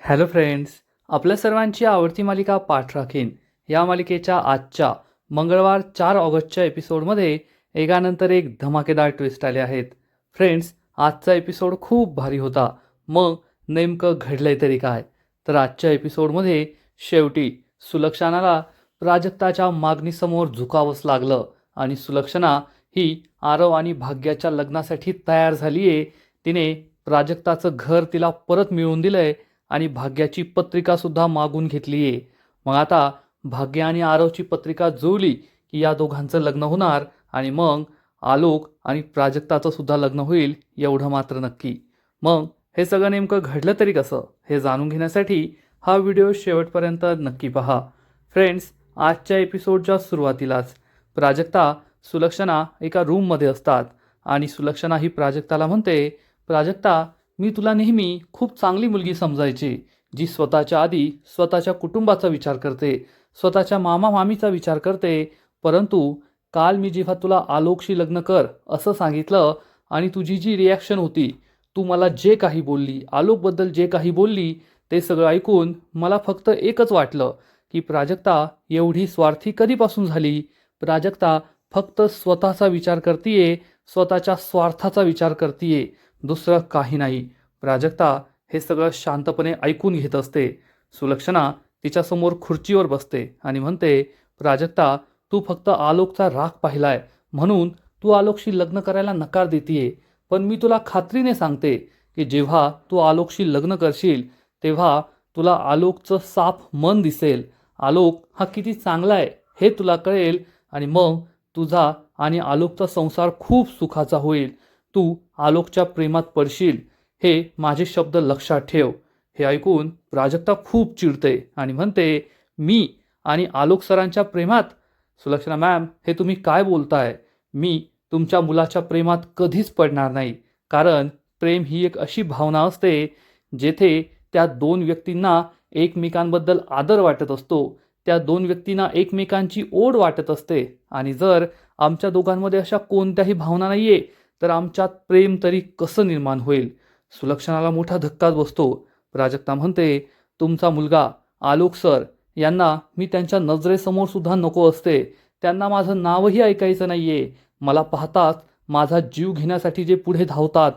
Hello friends, आपल्या सर्वांची आवडती मालिका पाठ राखीन या मालिकेच्या आजच्या मंगळवार 4 ऑगस्टच्या एपिसोडमध्ये एकानंतर एक धमाकेदार ट्विस्ट आले आहेत. फ्रेंड्स, आजचा एपिसोड खूप भारी होता. मग नेमकं घडलंय तरी काय? तर आजच्या एपिसोडमध्ये शेवटी सुलक्षणाला प्राजक्ताच्या मागणीसमोर झुकावंच लागलं आणि सुलक्षणा ही आरव आणि भाग्याच्या लग्नासाठी तयार झाली आहे. तिने प्राजक्ताचं घर तिला परत मिळवून दिलंय आणि भाग्याची पत्रिकासुद्धा मागून घेतली आहे. मग आता भाग्य आणि आरवची पत्रिका जुळली की या दोघांचं लग्न होणार आणि मग आलोक आणि प्राजक्ताचं सुद्धा लग्न होईल, एवढं मात्र नक्की. मग हे सगळं नेमकं घडलं तरी कसं, हे जाणून घेण्यासाठी हा व्हिडिओ शेवटपर्यंत नक्की पहा. फ्रेंड्स, आजच्या एपिसोडच्या सुरुवातीलाच प्राजक्ता सुलक्षणा एका रूममध्ये असतात आणि सुलक्षणा ही प्राजक्ताला म्हणते, प्राजक्ता, मी तुला नेहमी खूप चांगली मुलगी समजायची, जी स्वतःच्या आधी स्वतःच्या कुटुंबाचा विचार करते, स्वतःच्या मामा मामीचा विचार करते. परंतु काल मी जेव्हा तुला आलोकशी लग्न कर असं सांगितलं आणि तुझी जी रिॲक्शन होती, तू मला जे काही बोलली, आलोकबद्दल जे काही बोलली, ते सगळं ऐकून मला फक्त एकच वाटलं की प्राजक्ता एवढी स्वार्थी कधीपासून झाली. प्राजक्ता फक्त स्वतःचा विचार करतीये, स्वतःच्या स्वार्थाचा विचार करतीये, दुसरं काही नाही. प्राजक्ता हे सगळं शांतपणे ऐकून घेत असते. सुलक्षणा तिच्यासमोर खुर्चीवर बसते आणि म्हणते, प्राजक्ता, तू फक्त आलोकचा राग पाहिलाय म्हणून तू आलोकशी लग्न करायला नकार देतीये. पण मी तुला खात्रीने सांगते की जेव्हा तू आलोकशी लग्न करशील तेव्हा तुला आलोकचं साफ मन दिसेल. आलोक हा किती चांगला आहे हे तुला कळेल आणि मग तुझा आणि आलोकचा संसार खूप सुखाचा होईल. तू आलोकच्या प्रेमात पडशील, हे माझे शब्द लक्षात ठेव. हे ऐकून प्राजक्ता खूप चिडते आणि म्हणते, मी आणि आलोक सरांच्या प्रेमात? सुलक्षणा मॅम, हे तुम्ही काय बोलताय? मी तुमच्या मुलाच्या प्रेमात कधीच पडणार नाही. कारण प्रेम ही एक अशी भावना असते जेथे त्या दोन व्यक्तींना एकमेकांबद्दल आदर वाटत असतो, त्या दोन व्यक्तींना एकमेकांची ओढ वाटत असते. आणि जर आमच्या दोघांमध्ये अशा कोणत्याही भावना नाहीये तर आमच्यात प्रेम तरी कसं निर्माण होईल? सुलक्षणाला मोठा धक्काच बसतो. प्राजक्ता म्हणते, तुमचा मुलगा आलोक सर यांना मी त्यांच्या नजरेसमोर सुद्धा नको असते. त्यांना माझं नावही ऐकायचं नाहीये. मला पाहताच माझा जीव घेण्यासाठी जे पुढे धावतात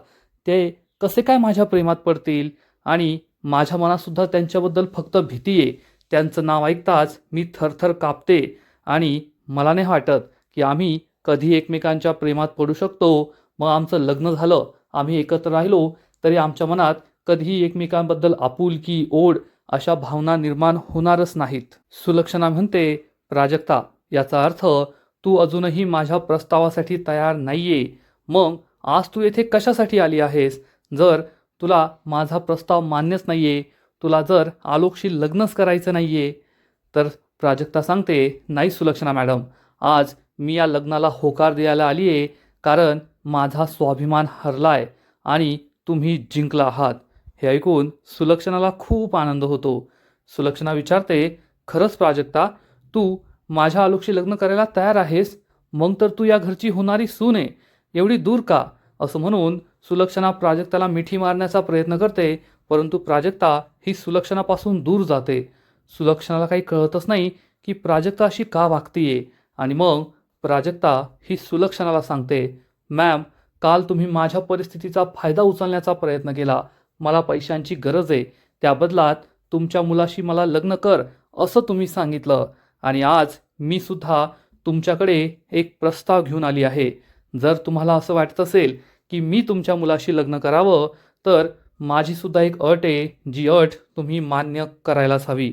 ते कसे काय माझ्या प्रेमात पडतील? आणि माझ्या मनातसुद्धा त्यांच्याबद्दल फक्त भीती आहे. त्यांचं नाव ऐकताच मी थरथर कापते आणि मला नाही वाटत की आम्ही कधी एकमेकांच्या प्रेमात पडू शकतो. मग आमचं लग्न झालं, आम्ही एकत्र राहिलो तरी आमच्या मनात कधीही एकमेकांबद्दल आपुलकी, ओढ अशा भावना निर्माण होणारच नाहीत. सुलक्षणा म्हणते, प्राजक्ता, याचा अर्थ तू अजूनही माझ्या प्रस्तावासाठी तयार नाहीये. मग आज तू येथे कशासाठी आली आहेस? जर तुला माझा प्रस्ताव मान्यच नाहीये, तुला जर आलोकशी लग्नच करायचं नाहीये, तर प्राजक्ता सांगते, नाही सुलक्षणा मॅडम, आज मी या लग्नाला होकार द्यायला आली आहे कारण माझा स्वाभिमान हरलाय आणि तुम्ही जिंकला आहात. हे ऐकून सुलक्षणाला खूप आनंद होतो. सुलक्षणा विचारते, खरंच प्राजक्ता, तू माझ्या आलोकशी लग्न करायला तयार आहेस? मग तर तू या घरची होणारी सून आहे, एवढी दूर का? असं म्हणून सुलक्षणा प्राजक्ताला मिठी मारण्याचा प्रयत्न करते, परंतु प्राजक्ता ही सुलक्षणापासून दूर जाते. सुलक्षणाला काही कळतच नाही की प्राजक्ता अशी का वागतीये. आणि मग प्राजक्ता ही सुलक्षणाला सांगते, मॅम, काल तुम्ही माझ्या परिस्थितीचा फायदा उचलण्याचा प्रयत्न केला. मला पैशांची गरज आहे, त्या बदलात तुमच्या मुलाशी मला लग्न कर असं तुम्ही सांगितलं. आणि आज मी सुद्धा तुमच्याकडे एक प्रस्ताव घेऊन आली आहे. जर तुम्हाला असं वाटत असेल की मी तुमच्या मुलाशी लग्न करावं तर माझी सुद्धा एक अट आहे, जी अट तुम्ही मान्य करायलाच हवी.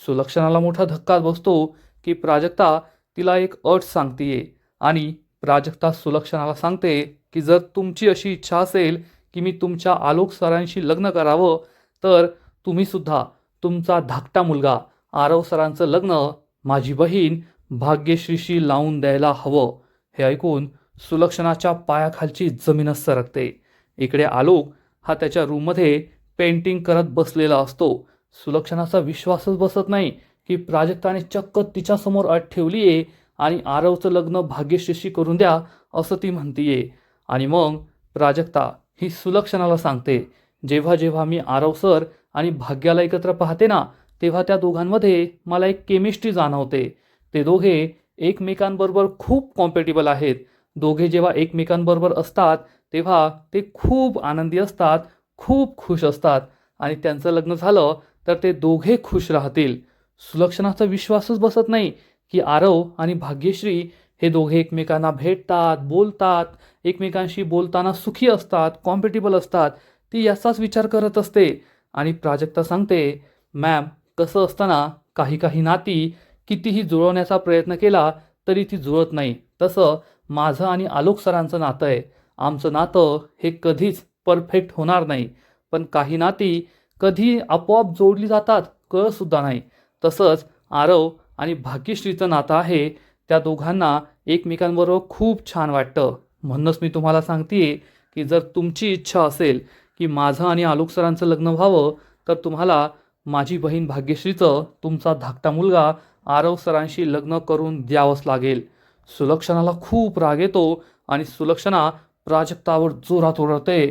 सुलक्षणाला मोठा धक्का बसतो की प्राजक्ता तिला एक अट सांगतेय. आणि प्राजक्ता सुलक्षणाला सांगते की जर तुमची अशी इच्छा असेल की मी तुमच्या आलोक सरांशी लग्न करावं तर तुम्ही सुद्धा तुमचा धाकटा मुलगा आरव सरांचं लग्न माझी बहीण भाग्यश्रीशी लावून द्यायला हवं. हे ऐकून सुलक्षणाच्या पायाखालची जमीनच सरकते. इकडे आलोक हा त्याच्या रूममध्ये पेंटिंग करत बसलेला असतो. सुलक्षणाचा विश्वासच बसत नाही की प्राजक्ताने चक्क तिच्यासमोर अट ठेवली आहे आणि आरवचं लग्न भाग्यश्रीशी करून द्या असं ती म्हणतीये. आणि मग प्राजक्ता ही सुलक्षणाला सांगते, जेव्हा जेव्हा मी आरव सर आणि भाग्याला एकत्र पाहते ना, तेव्हा त्या दोघांमध्ये मला एक केमिस्ट्री जाणवते. ते दोघे एकमेकांबरोबर खूप कॉम्पॅटिबल आहेत. दोघे जेव्हा एकमेकांबरोबर असतात, तेव्हा ते खूप आनंदी असतात, खूप खुश असतात आणि त्यांचं लग्न झालं तर ते दोघे खुश राहतील. सुलक्षणाचा विश्वासच बसत नाही की आरव आणि भाग्यश्री हे दोघे एकमेकांना भेटतात, बोलतात, एकमेकांशी बोलताना सुखी असतात, कॉम्पॅटिबल असतात. ती याचाच विचार करत असते आणि प्राजक्ता सांगते, "मॅम, कसं असतं ना, काही काही नाती कितीही जुळवण्याचा प्रयत्न केला तरी ती जुळत नाही. तसं माझं आणि आलोक सरांचं नातं आहे. आमचं नातं हे कधीच परफेक्ट होणार नाही. पण काही नाती कधी आपोआप जोडली जातात, कळतसुद्धा नाही. तसंच आरव आणि भाग्यश्रीचं नातं आहे. त्या दोघांना एकमेकांबरोबर खूप छान वाटतं. म्हणूनच मी तुम्हाला सांगते की जर तुमची इच्छा असेल की माझं आणि आलोक सरांचं लग्न व्हावं, तर तुम्हाला माझी बहीण भाग्यश्रीचं तुमचा धाकटा मुलगा आरव सरांशी लग्न करून द्यावंच लागेल." सुलक्षणाला खूप राग येतो आणि सुलक्षणा प्राजक्तावर जोरात ओरडते,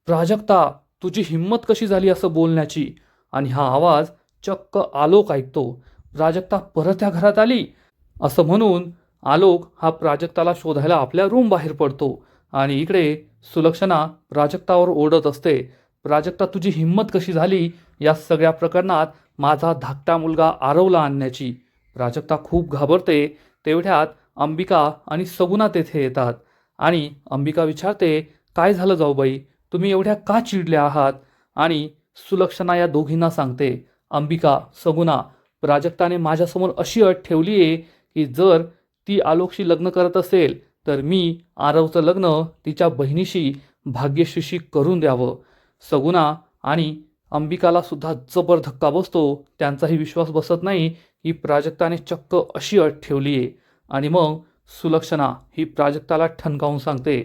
"प्राजक्ता, तुझी हिंमत कशी झाली असं बोलण्याची?" आणि हा आवाज चक्क आलोक ऐकतो. प्राजक्ता परत त्या घरात आली असं म्हणून आलोक हा प्राजक्ताला शोधायला आपल्या रूम बाहेर पडतो आणि इकडे सुलक्षणा प्राजक्तावर ओरडत असते, "प्राजक्ता, तुझी हिंमत कशी झाली या सगळ्या प्रकरणात माझा धाकटा मुलगा आरवला आणण्याची?" प्राजक्ता खूप घाबरते. तेवढ्यात अंबिका आणि सगुणा तेथे येतात आणि अंबिका विचारते, "काय झालं जाऊबाई? तुम्ही एवढ्या का चिडल्या आहात?" आणि सुलक्षणा या दोघींना सांगते, "अंबिका, सगुणा, प्राजक्ताने माझ्यासमोर अशी अट ठेवली आहे की जर ती आलोकशी लग्न करत असेल तर मी आरवचं लग्न तिच्या बहिणीशी भाग्यश्रीशी करून द्यावं." सगुणा आणि अंबिकाला सुद्धा जबर धक्का बसतो. त्यांचाही विश्वास बसत नाही की प्राजक्ताने चक्क अशी अट ठेवली आहे. आणि मग सुलक्षणा ही प्राजक्ताला ठणकावून सांगते,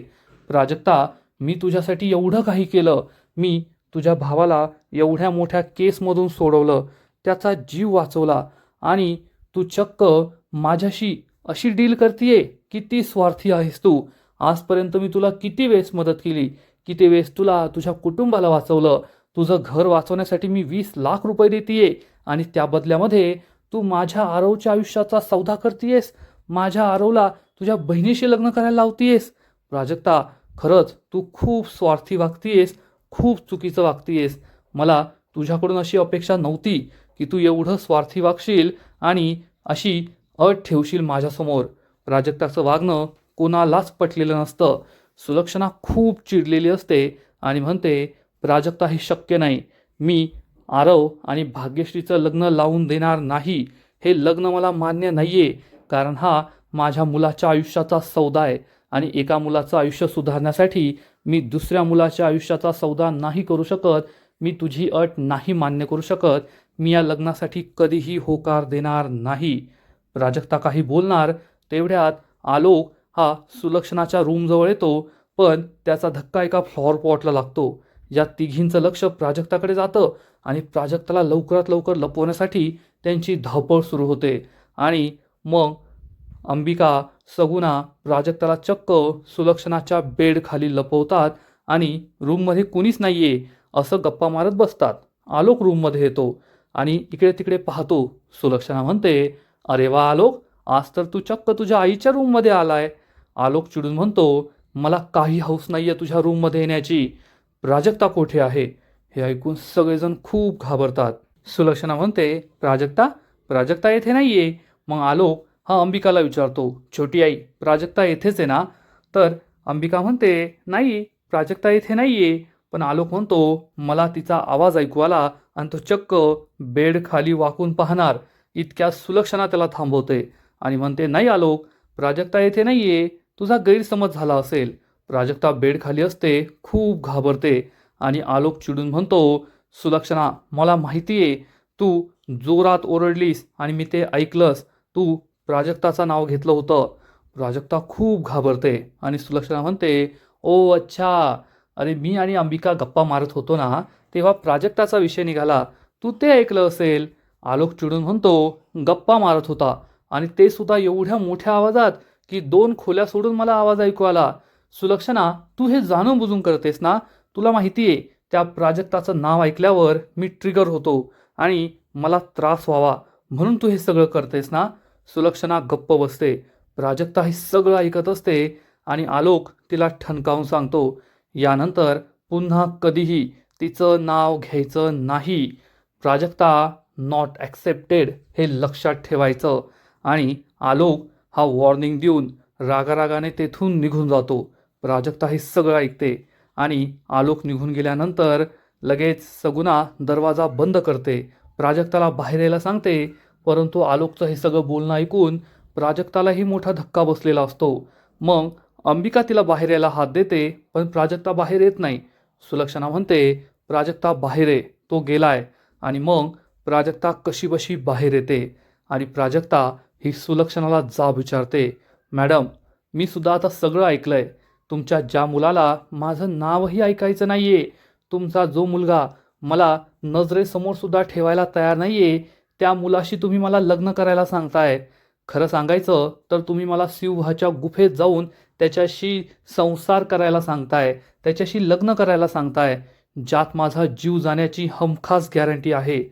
"प्राजक्ता, मी तुझ्यासाठी एवढं काही केलं. मी तुझ्या भावाला एवढ्या मोठ्या केसमधून सोडवलं, त्याचा जीव वाचवला आणि तू चक्क माझ्याशी अशी डील करतीये? किती स्वार्थी आहेस तू. आजपर्यंत मी तुला किती वेळेस मदत केली, किती वेळेस तुला तुझ्या कुटुंबाला वाचवलं. तुझं घर वाचवण्यासाठी मी 20 लाख रुपये देतीये आणि त्या बदल्यामध्ये तू माझ्या आरवच्या आयुष्याचा सौदा करतीयेस. माझ्या आरवला तुझ्या बहिणीशी लग्न करायला लावतीयेस. प्राजक्ता, खरंच तू खूप स्वार्थी वागतीयेस, खूप चुकीचं वागतीयेस. मला तुझ्याकडून अशी अपेक्षा नव्हती की तू एवढं स्वार्थी वागशील आणि अशी अट ठेवशील माझ्यासमोर." प्राजक्ताचं वागणं कोणालाच पटलेलं नसतं. सुलक्षणा खूप चिडलेली असते आणि म्हणते, "प्राजक्ता, हे शक्य नाही. मी आरव आणि भाग्यश्रीचं लग्न लावून देणार नाही. हे लग्न मला मान्य नाहीये. कारण हा माझ्या मुलाच्या आयुष्याचा सौदा आहे आणि एका मुलाचं आयुष्य सुधारण्यासाठी मी दुसऱ्या मुलाच्या आयुष्याचा सौदा नाही करू शकत. मी तुझी अट नाही मान्य करू शकत. मी या लग्नासाठी कधीही होकार देणार नाही." प्राजक्ता काही बोलणार तेवढ्यात आलोक हा सुलक्षणाच्या रूमजवळ येतो, पण त्याचा धक्का एका फ्लॉवर पॉटला लागतो. या तिघींचं लक्ष प्राजक्ताकडे जातं आणि प्राजक्ताला लवकरात लवकर लपवण्यासाठी त्यांची धावपळ सुरू होते. आणि मग अंबिका, सगुणा प्राजक्ताला चक्क सुलक्षणाच्या बेडखाली लपवतात आणि रूममध्ये कुणीच नाहीये असं गप्पा मारत बसतात. आलोक रूममध्ये येतो आणि इकडे तिकडे पाहतो. सुलक्षणा म्हणते, "अरे वा आलोक, आज तर तू चक्क तुझ्या आईच्या रूममध्ये आलाय." आलोक चिडून म्हणतो, "मला काही हौस नाहीये तुझ्या रूममध्ये येण्याची. प्राजक्ता कुठे आहे?" हे ऐकून सगळेजण खूप घाबरतात. सुलक्षणा म्हणते, "प्राजक्ता, प्राजक्ता येथे नाहीये." मग आलोक हा अंबिकाला विचारतो, "छोटी आई, प्राजक्ता येथेच आहे ना?" तर अंबिका म्हणते, "नाही, प्राजक्ता येथे नाहीये." पण आलोक म्हणतो, "मला तिचा आवाज ऐकू आला आणि तो चक्क बेड खाली वाकून पाहणार." इतक्या सुलक्षणा त्याला थांबवते आणि म्हणते, "नाही आलोक, प्राजक्ता येथे नाहीये. तुझा गैरसमज झाला असेल." प्राजक्ता बेड खाली असते, खूप घाबरते आणि आलोक चिडून म्हणतो, "सुलक्षणा, मला माहितीये तू जोरात ओरडलीस आणि मी ते ऐकलंस. तू प्राजक्ताचं नाव घेतलं होतं." प्राजक्ता खूप घाबरते आणि सुलक्षणा म्हणते, "ओ अच्छा, अरे मी आणि अंबिका गप्पा मारत होतो ना, तेव्हा प्राजक्ताचा विषय निघाला. तू ते ऐकलं असेल." आलोक चिडून म्हणतो, "गप्पा मारत होता आणि ते सुद्धा एवढ्या मोठ्या आवाजात की 2 खोल्या सोडून मला आवाज ऐकू आला. सुलक्षणा, तू हे जाणून बुजून करतेस ना? तुला माहितीये त्या प्राजक्ताचं नाव ऐकल्यावर मी ट्रिगर होतो आणि मला त्रास व्हावा म्हणून तू हे सगळं करतेस ना. सुलक्षणा गप्प बसते. प्राजक्ता हे सगळं ऐकत असते आणि आलोक तिला ठणकावून सांगतो, यानंतर पुन्हा कधीही तिचं नाव घ्यायचं नाही. प्राजक्ता नॉट ॲक्सेप्टेड हे लक्षात ठेवायचं. आणि आलोक हा वॉर्निंग देऊन रागारागाने तेथून निघून जातो. प्राजक्ता हे सगळं ऐकते आणि आलोक निघून गेल्यानंतर लगेच सगुणा दरवाजा बंद करते. प्राजक्ताला बाहेर यायला सांगते, परंतु आलोकचं हे सगळं बोलणं ऐकून प्राजक्तालाही मोठा धक्का बसलेला असतो. मग अंबिका तिला बाहेर यायला हात देते, पण प्राजक्ता बाहेर येत नाही. सुलक्षणा म्हणते, प्राजक्ता बाहेर ये, तो गेलाय. आणि मग प्राजक्ता कशीबशी बाहेर येते आणि प्राजक्ता ही सुलक्षणाला जाब विचारते, मॅडम मी सुद्धा आता सगळं ऐकलंय. तुमच्या ज्या मुलाला माझं नावही ऐकायचं नाहीये, तुमचा जो मुलगा मला नजरेसमोर सुद्धा ठेवायला तयार नाहीये, त्या मुलाशी तुम्ही मला लग्न करायला सांगताय. खरं सांगायचं तर तुम्ही मला सिंहाच्या गुफेत जाऊन त्याच्याशी संसार करायला सांगताय, त्याच्याशी लग्न करायला सांगताय, ज्यात माझा जीव जाण्याची हमखास गॅरंटी आहे.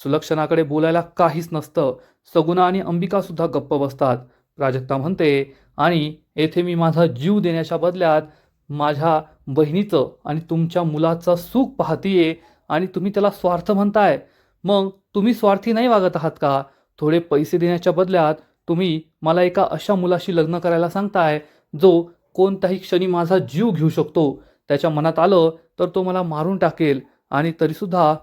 सुलक्षणाकडे बोलायला काहीच नसतं. सगुणा आणि अंबिका सुद्धा गप्प बसतात. प्राजक्ता म्हणते, आणि येथे मी माझा जीव देण्याच्या बदल्यात माझ्या बहिणीचं आणि तुमच्या मुलाचं सुख पाहतीये आणि तुम्ही त्याला स्वार्थ म्हणताय. मग तुम्ही स्वार्थी नाही वागत आहात का? थोडे पैसे देण्याच्या बदल्यात तुम्ही मला एका अशा मुलाशी लग्न करायला सांगताय जो कोणत्याही क्षणी माझा जीव घेऊ शकतो. त्याच्या मनात आलं तर तो मला मारून टाकेल आणि तरीसुद्धा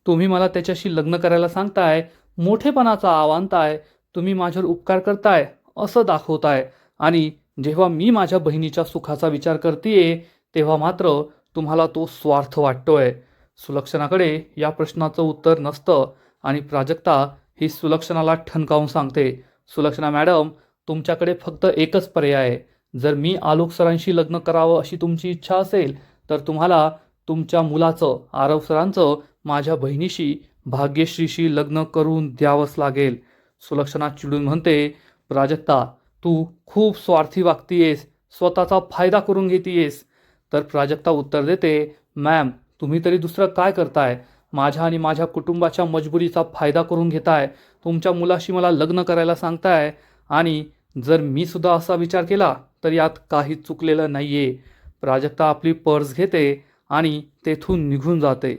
तुम्ही मला त्याच्याशी लग्न करायला सांगताय. मोठेपणाचा आव आणताय, तुम्ही माझ्यावर उपकार करताय असं दाखवताय. आणि जेव्हा मी माझ्या बहिणीच्या सुखाचा विचार करतेय तेव्हा मात्र तुम्हाला तो स्वार्थ वाटतोय. सुलक्षणाकडे या प्रश्नाचं उत्तर नसतं आणि प्राजक्ता ही सुलक्षणाला ठणकावून सांगते, सुलक्षणा मॅडम तुमच्याकडे फक्त एकच पर्याय आहे. जर मी आलोक सरांशी लग्न करावं अशी तुमची इच्छा असेल तर तुम्हाला तुमच्या मुलाचं, आरव सरांचं, माझ्या बहिणीशी भाग्यश्रीशी लग्न करून द्यावंच लागेल. सुलक्षणा चिडून म्हणते, प्राजक्ता तू खूप स्वार्थी वागतीयेस, स्वतःचा फायदा करून घेतीयेस. तर प्राजक्ता उत्तर देते, मॅम तुम्ही तरी दुसरं काय करताय? माझ्या आणि माझ्या कुटुंबाच्या मजबुरीचा फायदा करून घेताय. तुमच्या मुलाशी मला लग्न करायला सांगताय आणि जर मी सुद्धा असा विचार केला तर यात काही चुकलेलं नाहीये. प्राजक्ता आपली पर्स घेते आणि तेथून निघून जाते.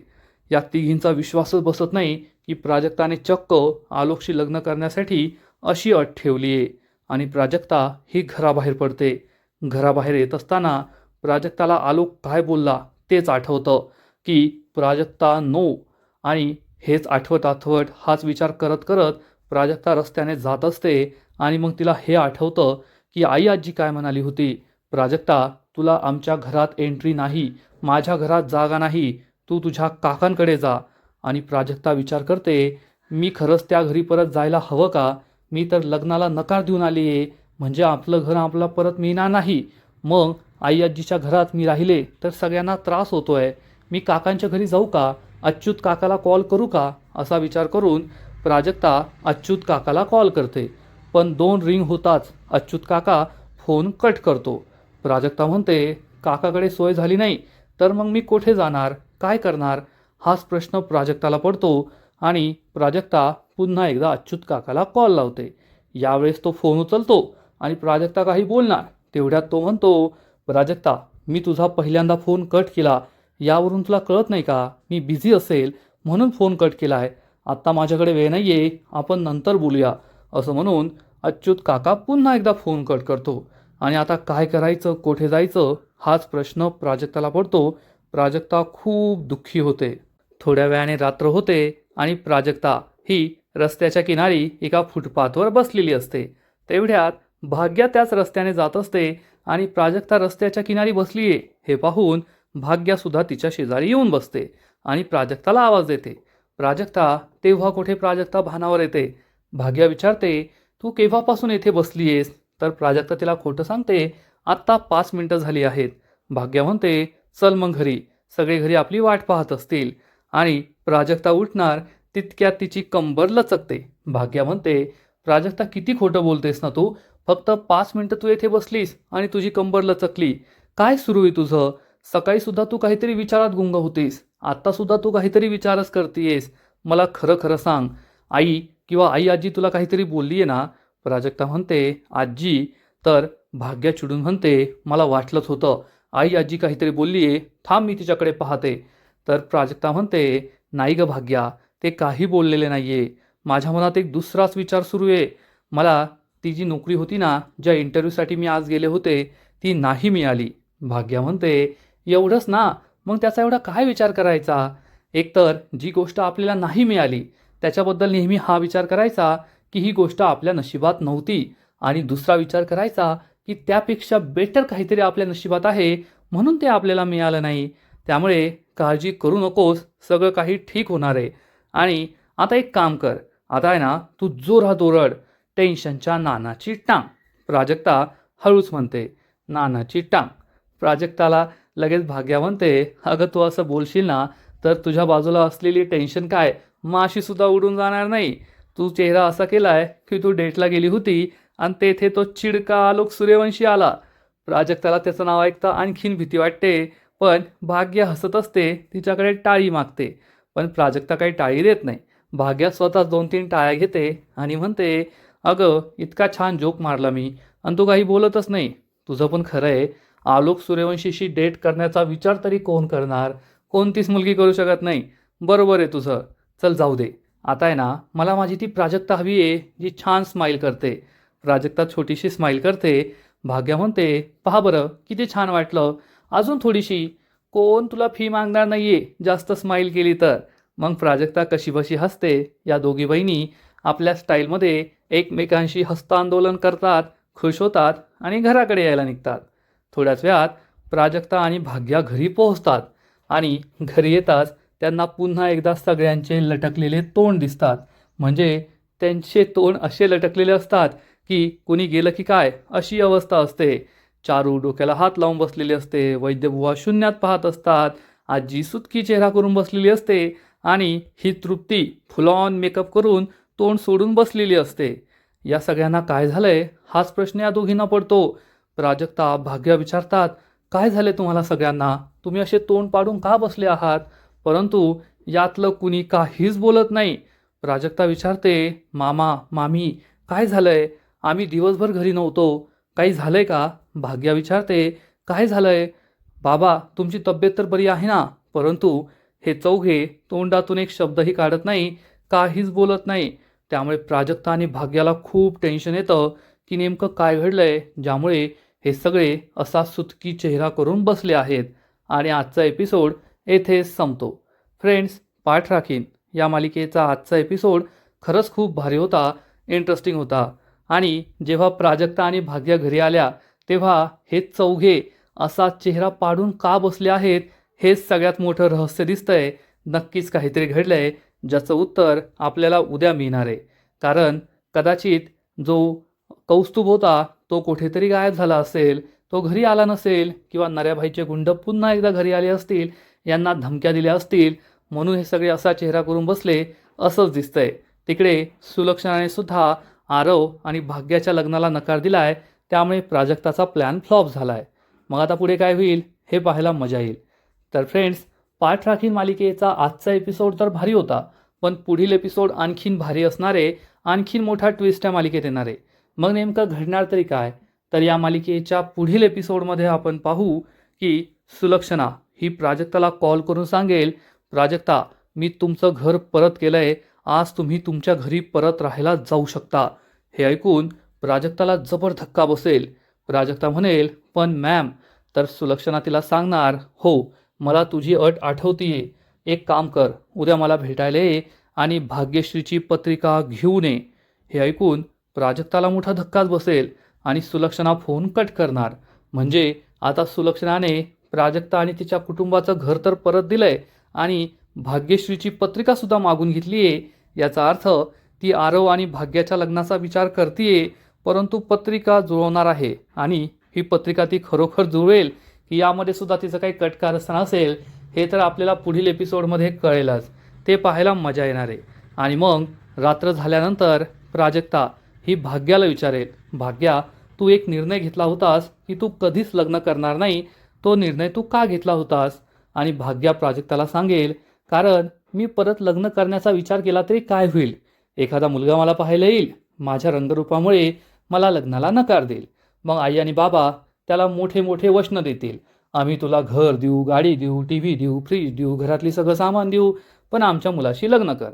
या तिघींचा विश्वासच बसत नाही की प्राजक्ताने चक्क आलोकशी लग्न करण्यासाठी अशी अट ठेवली आहे. आणि प्राजक्ता ही घराबाहेर पडते. घराबाहेर येत असताना प्राजक्ताला आलोक काय बोलला तेच आठवतं की प्राजक्ता नो. आणि हेच आठवत आठवत हाच विचार करत करत प्राजक्ता रस्त्याने जात असते आणि मग तिला हे आठवतं की आई आजी काय म्हणाली होती, प्राजक्ता तुला आमच्या घरात एंट्री नाही, माझ्या घरात जागा नाही, तू तुझ्या काकांकडे जा. आणि प्राजक्ता विचार करते, मी खरंच त्या घरी परत जायला हवं का? मी तर लग्नाला नकार देऊन आली आहे, म्हणजे आपलं घर आपला परत मिळणार नाही. मग आई आजीच्या घरात मी राहिले तर सगळ्यांना त्रास होतोय. मी काकांच्या घरी जाऊ का? अच्युत काकाला कॉल करू का? असा विचार करून प्राजक्ता अच्युत काकाला कॉल करते. पण 2 रिंग होताच अच्युत काका फोन कट करतो. प्राजक्ता म्हणते, काकाकडे सोय झाली नाही तर मग मी कुठे जाणार, काय करणार? हाच प्रश्न प्राजक्ताला पडतो आणि प्राजक्ता पुन्हा एकदा अच्युत काकाला कॉल लावते. यावेळेस तो फोन उचलतो आणि प्राजक्ता काही बोलणार तेवढ्यात तो म्हणतो, प्राजक्ता मी तुझा पहिल्यांदा फोन कट केला, यावरून तुला कळत नाही का? मी बिझी असेल म्हणून फोन कट केला आहे. आत्ता माझ्याकडे वेळ नाही आहे, आपण नंतर बोलूया. असं म्हणून अच्युत काका पुन्हा एकदा फोन कट करतो. आणि आता काय करायचं, कोठे जायचं हाच प्रश्न प्राजक्ताला पडतो. प्राजक्ता खूप दुःखी होते. थोड्या वेळाने रात्र होते आणि प्राजक्ता ही रस्त्याच्या किनारी एका फुटपाथवर बसलेली असते. तेवढ्यात भाग्या त्याच रस्त्याने जात असते आणि प्राजक्ता रस्त्याच्या किनारी बसलीये हे पाहून भाग्यासुद्धा तिच्या शेजारी येऊन बसते आणि प्राजक्ताला आवाज देते. प्राजक्ता तेव्हा कुठे प्राजक्ता भानावर येते. भाग्या विचारते, तू केव्हापासून येथे बसलीयेस? तर प्राजक्ता तिला खोटं सांगते, आत्ता 5 मिनिटं झाली आहेत. भाग्या म्हणते, चल मग घरी, सगळे घरी आपली वाट पाहत असतील. आणि प्राजक्ता उठणार तितक्यात तिची कंबर लचकते. भाग्या म्हणते, प्राजक्ता किती खोटं बोलतेस ना तू, फक्त 5 मिनिटं तू येथे बसलीस आणि तुझी कंबर लचकली. काय सुरू आहे तुझं? सकाळीसुद्धा तू काहीतरी विचारात गुंग होतीस, आत्तासुद्धा तू काहीतरी विचारच करतीयेस. मला खरं खरं सांग, आई किंवा आई आजी तुला काहीतरी बोलली आहे ना? प्राजक्ता म्हणते, आजी. तर भाग्या चिडून म्हणते, मला वाटलंच होतं, आई आजी काहीतरी बोलली आहे, थांब मी तिच्याकडे पाहते. तर प्राजक्ता म्हणते, नाही ग भाग्या, ते काही बोललेले नाही आहे. माझ्या मनात एक दुसराच विचार सुरू आहे. मला ती जी नोकरी होती ना, ज्या इंटरव्ह्यूसाठी मी आज गेले होते, ती नाही मिळाली. भाग्या म्हणते, एवढंच ना, मग त्याचा एवढा काय विचार करायचा? एकतर जी गोष्ट आपल्याला नाही मिळाली त्याच्याबद्दल नेहमी हा विचार करायचा की ही गोष्ट आपल्या नशिबात नव्हती, आणि दुसरा विचार करायचा की त्यापेक्षा बेटर काहीतरी आपल्या नशिबात आहे म्हणून ते आपल्याला मिळालं नाही. त्यामुळे काळजी करू नकोस, सगळं काही ठीक होणार आहे. आणि आता एक काम कर, आता आहे ना, तू जोरात ओरड, टेन्शनच्या नानाची टांग. प्राजक्ता हळूच म्हणते, नानाची टांग. प्राजक्ताला लगेच भाग्या म्हणते, अगं तू असं बोलशील ना तर तुझ्या बाजूला असलेली टेन्शन काय माशीसुद्धा उडून जाणार नाही. तू चेहरा असा केलाय की तू डेटला गेली होती आणि तेथे तो चिडका आलोक सूर्यवंशी आला. प्राजक्ताला त्याचं नाव ऐकता आणखीन भीती वाटते, पण भाग्य हसत असते, तिच्याकडे टाळी मागते. पण प्राजक्ता काही टाळी देत नाही. भाग्या स्वतःच 2-3 टाळ्या घेते आणि म्हणते, अगं इतका छान जोक मारला मी आणि तू काही बोलतच नाही. तुझं पण खरं आहे, आलोक सूर्यवंशीशी डेट करण्याचा विचार तरी कोण करणार? कोणतीच मुलगी करू शकत नाही. बरोबर आहे तुझं. चल जाऊ दे. आता आहे ना, मला माझी ती प्राजक्ता हवी आहे जी छान स्माईल करते. प्राजक्ता छोटीशी स्माईल करते. भाग्या म्हणते, पहा बरं किती छान वाटलं, अजून थोडीशी. कोण तुला फी मागणार नाहीये जास्त स्माईल केली तर. मग प्राजक्ता कशीबशी हसते. या दोघी बहिणी आपल्या स्टाईलमध्ये एकमेकांशी हस्तांदोलन करतात, खुश होतात आणि घराकडे यायला निघतात. थोड्याच वेळात प्राजक्ता आणि भाग्या घरी पोहोचतात आणि घरी येताच त्यांना पुन्हा एकदा सगळ्यांचे लटकलेले तोंड दिसतात. म्हणजे त्यांचे तोंड असे लटकलेले असतात की कुणी गेलं की काय अशी अवस्था असते. चारू डोक्याला हात लावून बसलेली असते, वैद्यबुवा शून्यात पाहत असतात, आजी सुतकी चेहरा करून बसलेली असते आणि ही तृप्ती फुल ऑन मेकअप करून तोंड सोडून बसलेली असते. या सगळ्यांना काय झालंय हाच प्रश्न या दोघींना पडतो. प्राजक्ता भाग्या विचारतात, काय झाले तुम्हाला सगळ्यांना? तुम्ही असे तोंड पाडून का बसले आहात? परंतु यातलं कुणी काहीच बोलत नाही. प्राजक्ता विचारते, मामा मामी काय झालंय? आम्ही दिवसभर घरी नव्हतो, काही झालंय का? भाग्या विचारते, काय झालंय? बाबा तुमची तब्येत तर बरी आहे ना? परंतु हे चौघे तोंडातून एक शब्दही काढत नाही, काहीच बोलत नाही. त्यामुळे प्राजक्ता आणि भाग्याला खूप टेन्शन येतं की नेमकं काय घडलंय ज्यामुळे हे सगळे असा सुतकी चेहरा करून बसले आहेत. आणि आजचा एपिसोड येथे संपतो. फ्रेंड्स, पाठ राखीन या मालिकेचा आजचा एपिसोड खरंच खूप भारी होता, इंटरेस्टिंग होता. आणि जेव्हा प्राजक्ता आणि भाग्य घरी आल्या तेव्हा हे चौघे असा चेहरा पाडून का बसले आहेत हेच सगळ्यात मोठं रहस्य दिसतंय. नक्कीच काहीतरी घडलंय ज्याचं उत्तर आपल्याला उद्या मिळणार आहे. कारण कदाचित जो कौस्तुभ होता तो कुठेतरी गायब झाला असेल, तो घरी आला नसेल, किंवा नऱ्याभाईचे गुंड पुन्हा एकदा घरी आले असतील, यांना धमक्या दिल्या असतील, म्हणून हे सगळे असा चेहरा करून बसले असंच दिसतंय. तिकडे सुलक्षणाने सुद्धा आरव आणि भाग्याच्या लग्नाला नकार दिलाय, त्यामुळे प्राजक्ताचा प्लॅन फ्लॉप झालाय. मग आता पुढे काय होईल हे पाहायला मजा येईल. तर फ्रेंड्स, पाठ राखीन मालिकेचा आजचा एपिसोड तर भारी होता, पण पुढील एपिसोड आणखीन भारी असणारे, आणखीन मोठा ट्विस्ट या मालिकेत येणार आहे. मग नेमकं घडणार तरी काय? तर या मालिकेच्या पुढील एपिसोडमध्ये आपण पाहू की सुलक्षणा ही प्राजक्ताला कॉल करून सांगेल, प्राजक्ता मी तुमचं घर परत केलंय, आज तुम्ही तुमच्या घरी परत राहायला जाऊ शकता. हे ऐकून प्राजक्ताला जबर धक्का बसेल. प्राजक्ता म्हणेल, पण मॅम. तर सुलक्षणा तिला सांगणार, हो मला तुझी अट आठवतीये, एक काम कर, उद्या मला भेटायला ये आणि भाग्यश्रीची पत्रिका घेऊन ये. हे ऐकून प्राजक्ताला मोठा धक्काच बसेल आणि सुलक्षणा फोन कट करणार. म्हणजे आता सुलक्षणाने प्राजक्ता आणि तिच्या कुटुंबाचं घर तर परत दिलंय आणि भाग्यश्रीची पत्रिकासुद्धा मागून घेतली आहे. याचा अर्थ ती आरव आणि भाग्याच्या लग्नाचा विचार करतीये, परंतु पत्रिका जुळवणार आहे. आणि ही पत्रिका ती खरोखर जुळवेल की यामध्ये सुद्धा तिचं काही कटकारस्थान असेल हे तर आपल्याला पुढील एपिसोडमध्ये कळेलच. ते पाहायला मजा येणार आहे. आणि मग रात्र झाल्यानंतर प्राजक्ता ही भाग्याला विचारेल, भाग्या तू एक निर्णय घेतला होतास की तू कधीच लग्न करणार नाही, तो निर्णय तू का घेतला होतास? आणि भाग्या प्राजक्ताला सांगेल, कारण मी परत लग्न करण्याचा विचार केला तरी काय होईल? एखादा मुलगा मला पाहायला येईल, माझ्या रंगरूपामुळे मला लग्नाला नकार देईल. मग आई आणि बाबा त्याला मोठे मोठे वचनं देतील. आम्ही तुला घर देऊ, गाडी देऊ, टी व्ही देऊ, फ्रीज देऊ, घरातली सगळं सामान देऊ, पण आमच्या मुलाशी लग्न कर.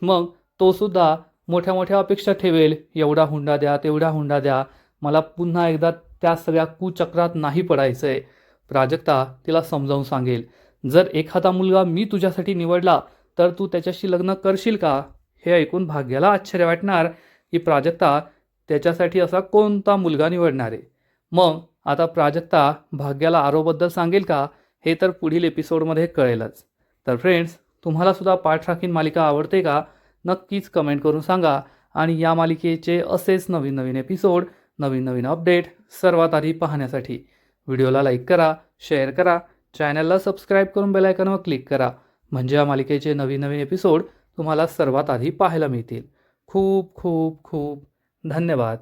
मग तो सुद्धा मोठ्या मोठ्या अपेक्षा ठेवेल, एवढा हुंडा द्या, तेवढा हुंडा द्या, मला पुन्हा एकदा त्या सगळ्या कुचक्रात नाही पडायचंय. प्राजक्ता तिला समजावून सांगेल, जर एखादा मुलगा मी तुझ्यासाठी निवडला तर तू त्याच्याशी लग्न करशील का? हे ऐकून भाग्याला आश्चर्य वाटणार की प्राजक्ता त्याच्यासाठी असा कोणता मुलगा निवडणार आहे. मग आता प्राजक्ता भाग्याला आरोबद्दल सांगेल का? हे तर पुढील एपिसोडमध्ये कळेलच. तर फ्रेंड्स, तुम्हाला सुद्धा पाठ राखीन मालिका आवडते का? नक्कीच कमेंट करून सांगा. आणि या मालिकेचे असेच नवीन नवीन एपिसोड, नवीन नवीन अपडेट सर्वात आधी पाहण्यासाठी व्हिडिओला लाईक करा, शेअर करा, चॅनलला सबस्क्राईब करून बेल आयकॉनवर क्लिक करा. म्हणजे या मालिकेचे नवीन नवीन एपिसोड तुम्हाला सर्वात आधी पाहायला मिळतील. खूप खूप खूप धन्यवाद.